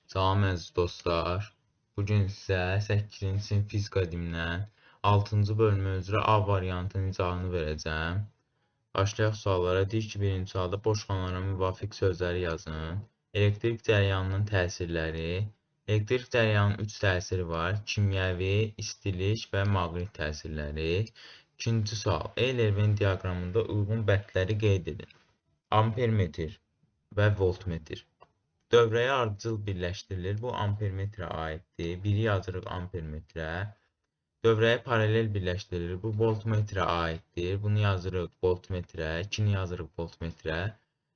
Salam əziz dostlar. Bugün sizə 8-ci sinif fizika dilindən 6-cı bölümü üzrə A variantının izahını verəcəm. Başlayaq suallara. Deyir ki, birinci sualda boş xanalara müvafiq sözləri yazın. Elektrik cərəyanının təsirləri. Elektrik cərəyanının 3 təsiri var. Kimyəvi, istilik və maqnit təsirləri. İkinci sual. Eyler-Venn diaqramında uyğun bəndləri qeyd edin. Ampermetr və voltmetr. Dövrəyə ardıcıl birləşdirilir. Bu ampermetrə aiddir. Biri yazırıq ampermetrə. Dövrəyə paralel birləşdirilir. Bu voltmetrə aiddir. Bunu yazırıq voltmetrə. 2-ni yazırıq voltmetrə.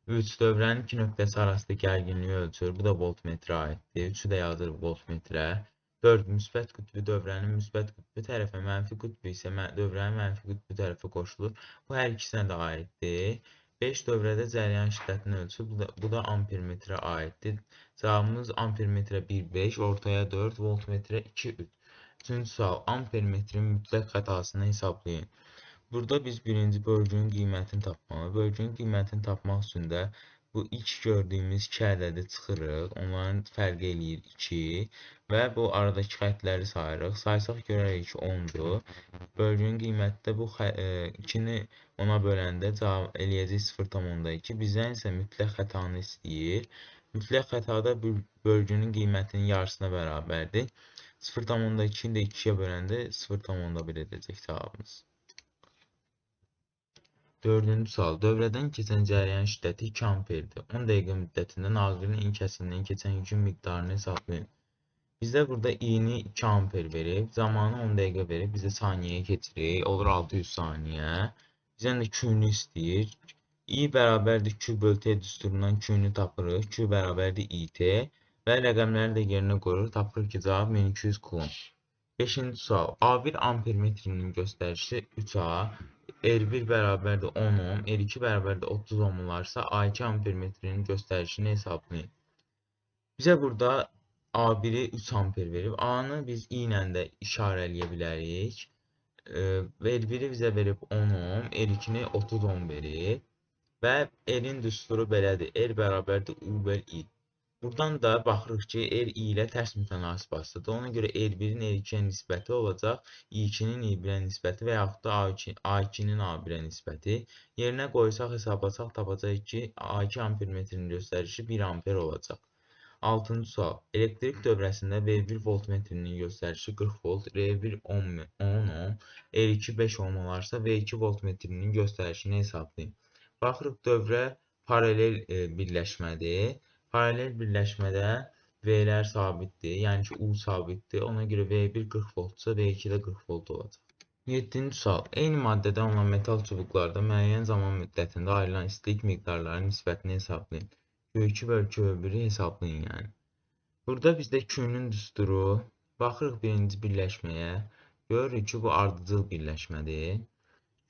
3. Dövrənin 2 nöqtəsi arasında gərginliyi ölçür. Bu da voltmetrə aiddir. 3-ü də yazırıq voltmetrə. 4. Müsbət qütbü dövrənin müsbət qütbü tərəfə, mənfi qütbü isə dövrənin mənfi qütbü tərəfə qoşulur. Bu hər ikisinə də aiddir. 5. Dövrədə cərəyan şiddətini ölçür. Bu da ampermetrə aiddir. Cavabımız ampermetrə 1,5, ortaya 4, voltmetrə 2,3. Üçüncü sual. Ampermetrin mütləq xətasını hesablayın. Burada biz birinci bölgünün qiymətini tapmalıyıq. Bölgünün qiymətini tapmaq üçün də bu ilk gördüyümüz 2 ədədi çıxırıq. Onların fərqi eləyir 2 və bu aradakı xətləri sayırıq. Saysaq görərik ki 10-dur. Bölgünün qiyməti də bu 2-ni 10-a böləndə cavab eləyəcək 0,2. Bizdən isə mütləq xətanı istəyir. Mütləq xətada bölgünün qiymətinin yarısına bərabərdir. 0,2-ni də 2-yə böləndə 0,1 edəcək cavabımız. 4-cü sual. Dövrədən keçən cərəyan şiddəti 2 amperdir. 10 dəqiqə müddətində naqilin in kəsindən keçən yükün miqdarını hesablayın. Bizdə burada i-ni 2 amper verib, zamanı 10 dəqiqə verib, bizə saniyəyə keçirik. Olur 600 saniyə. Bizdən də Q-ni istəyir. I bərabərdir Q bölü T düsturundan Q-ni tapırıq. Q bərabərdir IT və rəqəmləri də yerinə qoyuruq. Tapırıq ki, cavab 1200 kulomb. 5-ci sual. A1 ampermetrinin göstəricisi 3A, R1 bərabərdir 10 ohm, R2 bərabərdir 30 ohm olarsa A2 ampermetrinin göstəricisini hesablayın. Bizə burada A1-i 3 amper verib. A-nı biz i ilə də işarələyə bilərik. R1-i bizə verib 10 ohm, R2-ni 30 ohm verib. Və R-in düsturu belədir. R bərabərdir U böl I. Buradan da baxırıq ki, R I ilə tərs mütənasib asılıdır. Ona görə R1-in R2-yə nisbəti olacaq, I2-nin I1-ə nisbəti və yaxud da A2-nin A1-ə nisbəti. Yerinə qoysaq, hesablasaq tapacaq ki, A2 ampermetrinin göstəricisi 1 amper olacaq. 6-cı sual. Elektrik dövrəsində V1 voltmetrinin göstəricisi 40 volt, R1 10 ohm, R2 5 ohm olarsa V2 voltmetrinin göstəricisini hesablayın. Baxırıq, dövrə paralel birləşmədir. Paralel birləşmədə V'lər sabitdir, yəni ki, U sabitdir. Ona görə V1 40 voltsa, V2 də 40 volt olacaq. 7-ci sual. Eyni maddədən olan metal çubuqlarda müəyyən zaman müddətində ayrılan istilik miqdarlarının nisbətini hesablayın. Q2 bölü Q1-i hesablayın, yəni. Burada bizdə Q-nun düsturu, baxırıq birinci birləşməyə, görürük ki, bu ardıcıl birləşmədir.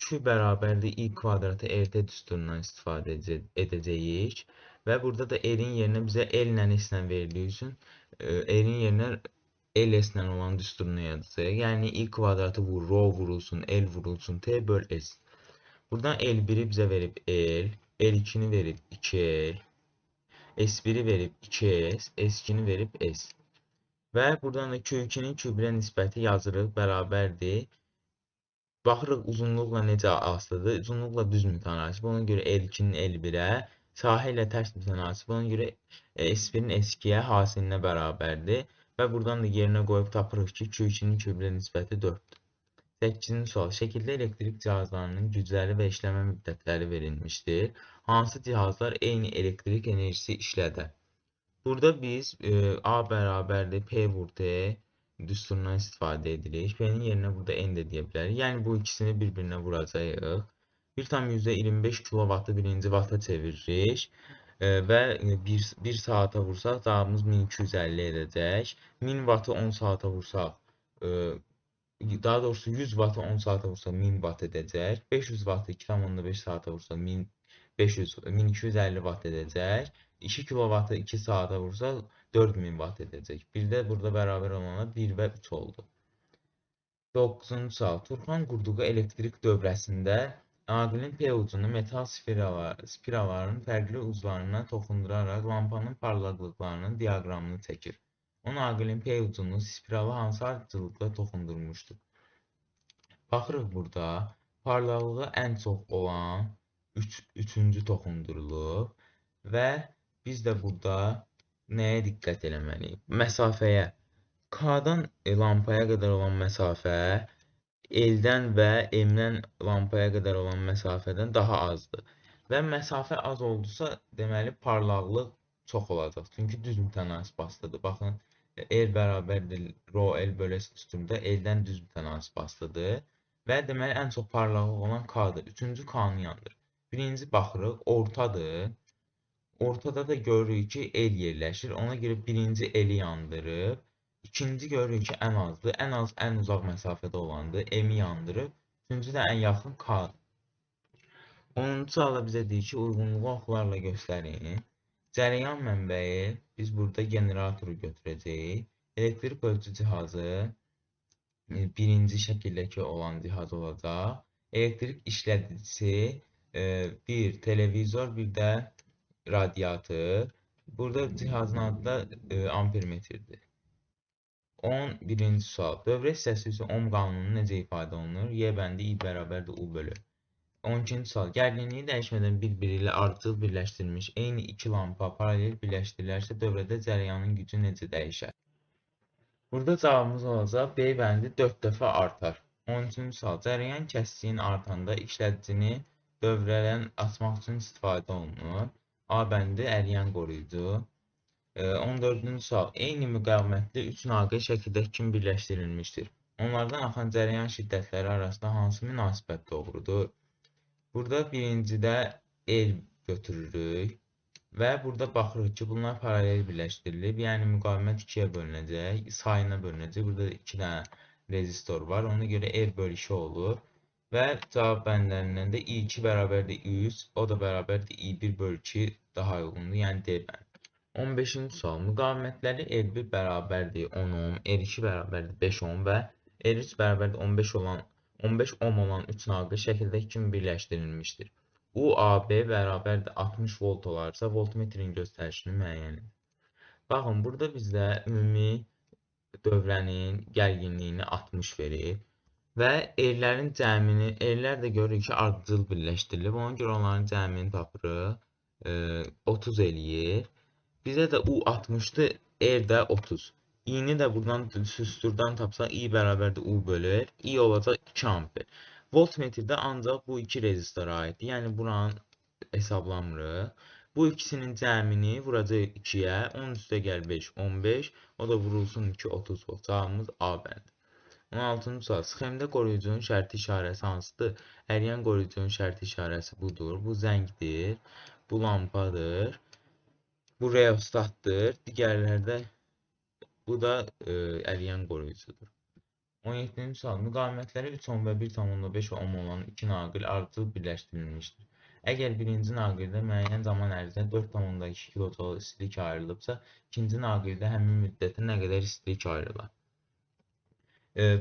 Q bərabərdir I kvadratı RT düsturundan istifadə edəcəyik. Və burada da R-in yerinə bizə L ilə S ilə verildiyi üçün R-in yerinə LS ilə olan düsturunu yazacağıq. Yəni I kvadratı vur, rho vurulsun, L vurulsun, T böl S. Buradan L1-i bizə verib L, L2-ni verib 2L, S1-i verib 2S, S2-ni verib S. Və buradan da Q2-nin Q1-ə nisbəti yazırıq, bərabərdir. Baxırıq uzunluqla necə asılıdır. Uzunluqla düz mütənasib. Ona görə L2-nin L1-ə, sahə ilə tərs mütənasib. Ona görə S1-in S2-yə hasilinə bərabərdir. Və buradan da yerinə qoyub tapırıq ki, Q2-nin Q1-ə nisbəti 4-dür. 8-ci sual. Şəkildə elektrik cihazlarının gücləri və işləmə müddətləri verilmişdir. Hansı cihazlar eyni elektrik enerjisi işlədər? Burada biz A bərabərdir P vur T düsturundan istifadə edirik. P-nin yerinə burada N də deyə bilərik. Yəni bu ikisini bir-birinə vuracağıq. 1,25 kW-ı birinci vata çeviririk. Və 1 saata vursaq cavabımız 1250 edəcək. 1000 vatı 10 saata vursaq, daha doğrusu 100 vatı 10 saata vursaq 1000 vat edəcək. 500 vatı 2,5 saata vursaq 1250 vat edəcək. 2 kW-ı 2 saata vursaq 4000 vat edəcək. Bir də burada bərabər olana 1 və 3 oldu. 9-cu sual. Turxan qurduğu elektrik dövrəsində Naqilin P ucunu metal spiralların fərqli uclarına toxunduraraq lampanın parlaqlıqlarının diaqramını çəkir. O naqilin P ucunu spirala hansı ardıcıllıqla toxundurmuşdur? Baxırıq burada parlaqlığı ən çox olan üçüncü toxundurulub və biz də burada nəyə diqqət eləməliyik? Məsafəyə. K-dan lampaya qədər olan məsafə L-dən və M-dən lampaya qədər olan məsafədən daha azdır. Və məsafə az oldusa, deməli parlaqlıq çox olacaq. Çünki düz mütənasib asılıdır. Baxın, R bərabərdir rho L bölü S üstündə L-dən düz mütənasib asılıdır. Və deməli ən çox parlaqlıq olan K-dır. Üçüncü K-nı yandır. Birinci baxırıq, ortadır. Ortada da görürük ki, L yerləşir. Ona görə birinci L-i yandırıb. İkinci görürük ki, ən azdır. Ən az ən uzaq məsafədə olandır. M-i yandırıb. Üçüncü də ən yaxın K-dır. 10-cu sualda bizə deyir ki, uyğunluğu oxlarla göstərin. Cərəyan mənbəyi, biz burada generatoru götürəcəyik. Elektrik bölücü cihazı birinci şəkildəki olan cihaz olacaq. Elektrik işlədicisi bir televizor, bir də radiator. Burada cihazın adı da ampermetrdir. 11-ci sual. Dövrə hissəsi üçün Ohm qanunu necə ifadə olunur? Y bəndi I bərabərdir U bölü. 12-ci sual. Gərginliyi dəyişmədən bir-biri ilə ardıcıl birləşdirilmiş eyni iki lampa paralel birləşdirilərsə dövrədə cərəyanın gücü necə dəyişər? Burada cavabımız olacaq B bəndi 4 dəfə artar. 13-cü sual. Cərəyan kəskin artanda işlədicini dövrədən açmaq üçün istifadə olunur. A bəndi əriyən qoruyucu. 14-cü sual. Eyni müqavimətli 3 naqil şəkildə kim birləşdirilmişdir? Onlardan axan cərəyan şiddətləri arasında hansı münasibət doğrudur? Burada birincidə L götürürük və burada baxırıq ki, bunlar paralel birləşdirilib. Yəni müqavimət 2-yə bölünəcək, sayına bölünəcək. Burada 2 dənə rezistor var. Ona görə R bölü 2 olur. Və cavab bəndlərindən də I2 bərabərdir I3, o da bərabərdir I1 bölü 2 daha uyğundur. Yəni D bəndi. 15-ci sual. Müqavimətləri R1 bərabərdir 10 ohm, R2 bərabərdir 5 ohm və R3 bərabərdir 15 ohm olan 3 naqil şəkildə kimi birləşdirilmişdir. UAB bərabərdir 60 volt olarsa, voltmetrin göstərişini müəyyən edin. Baxın, burada bizdə ümumi dövrənin gərginliyini 60 verir və erlərin cəmini, erlər də görürük ki, ardıcıl birləşdirilib. Ona görə onların cəmini tapırıq, 30 eləyir. Bizə də U 60-dır, R də 30. I-ni də buradan süsturdan tapsaq, I bərabərdir U bölür. I olacaq 2 amper. Voltmetrdə ancaq bu iki rezistora aiddir. Yəni buranın hesablamırıq. Bu ikisinin cəmini vuracaq 2-yə. 10 üstə gəl 5, 15. O da vurulsun 2, 30 volt. Cavabımız A bəndi. 16-cı sual. Sxemdə qoruyucunun şərti işarəsi hansıdır? Əriyən qoruyucunun şərti işarəsi budur. Bu zəngdir. Bu lampadır. Bu reostatdır. Digərlərdə bu da əriyən qoruyucudur. 17-ci sual. Müqavimətləri 3 ohm və 1,5 ohm olan iki naqil ardıcıl birləşdirilmişdir. Əgər birinci naqildə müəyyən zaman ərzində 4,2 kJ istilik ayrılıbsa, ikinci naqildə həmin müddətdə nə qədər istilik ayrılar?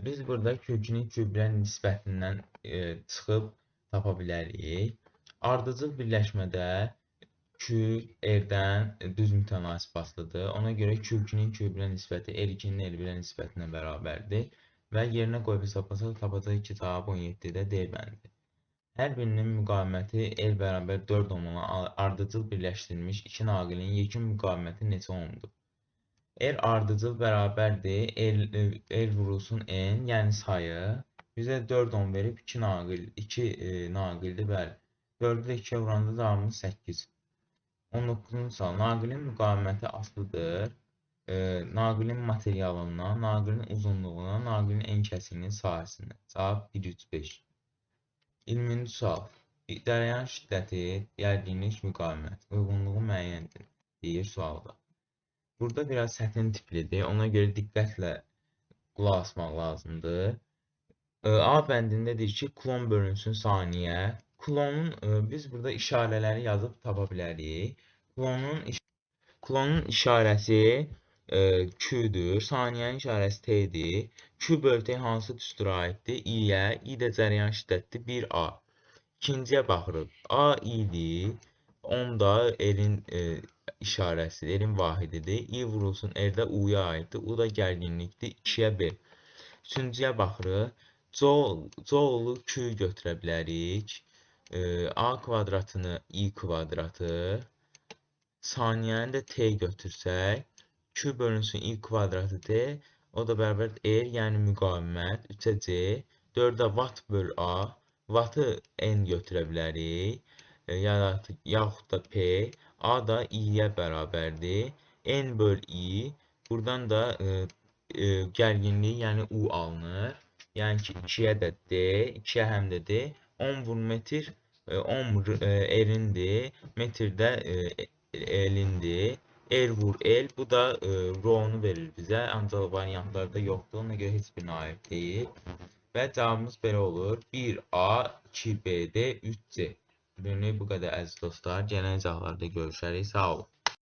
Biz burada kökünün küblə nisbətindən çıxıb tapa bilərik. Ardıcıl birləşmədə Q R-dən düz mütənasib asılıdır. Ona görə Q2-nin küblə nisbəti R2-nin L1-ə nisbətinə bərabərdir. Və yerinə qoyub hesablasaq tapacaq ki, cavab 17-də D bəndi. Hər birinin müqaviməti L bərabər 4 ohm olan ardıcıl birləşdirilmiş iki naqilin yekun müqaviməti neçə ohmdur? R ardıcıl bərabərdir L vurulsun N, yəni sayı. Bizə 4 ohm verib 2 naqildir, bəli. 4-ü də 2-yə vuranda cavabımız 8. 19-cu sual. Naqilin müqaviməti asılıdır. Naqilin materialından, naqilin uzunluğuna, naqilin ən kəskinliyin sahəsindən. Cavab 1,3,5. 20-ci sual. Cərəyan şiddəti, gərginlik, müqavimət, uyğunluğu müəyyəndir, deyir sualda. Burada biraz çətin tiplidir, ona görə diqqətlə qulaq asmaq lazımdır. A bəndində deyir ki, klon bölünsün saniyə. Klonun, biz burada işarələri yazıb tapa bilərik. Klonun işarəsi Q-dür, saniyənin işarəsi T-dir. Q bölü T hansı düstura aiddir? I-yə, I də cərəyan şiddətidir 1A. İkinciyə baxırıq. A idi. Onda elin işarəsidir, elin vahididir. I vurulsun R'də U'ya aiddir. U da gərginlikdir. 2-yə 1. Üçüncüyə baxırıq. Coğulu Q götürə bilərik. A kvadratını I kvadratı. Saniyəni də T götürsək. Q bölünsün I kvadratı T. O da bərabər R, yəni müqavimət. 3-ə C. 4-ə Watt böl A. Wattı N götürə bilərik. Yaxud da P. A da I-yə bərabərdir. N böl I. Buradan da gərginliyi, yəni U alınır. Yəni ki, 2-yə də D, 2-yə həm də D. 10 vur metr, 10 R'indir. Metrdə L'indir. R vur L. Bu da rho-nu verir bizə. Ancaq variantlarda yoxdur. Ona görə heç birinə aid deyil. Və cavabımız belə olur. 1A, 2BD, 3C. Bu qədər əziz dostlar. Gələn izahlarda görüşərik. Sağ olun.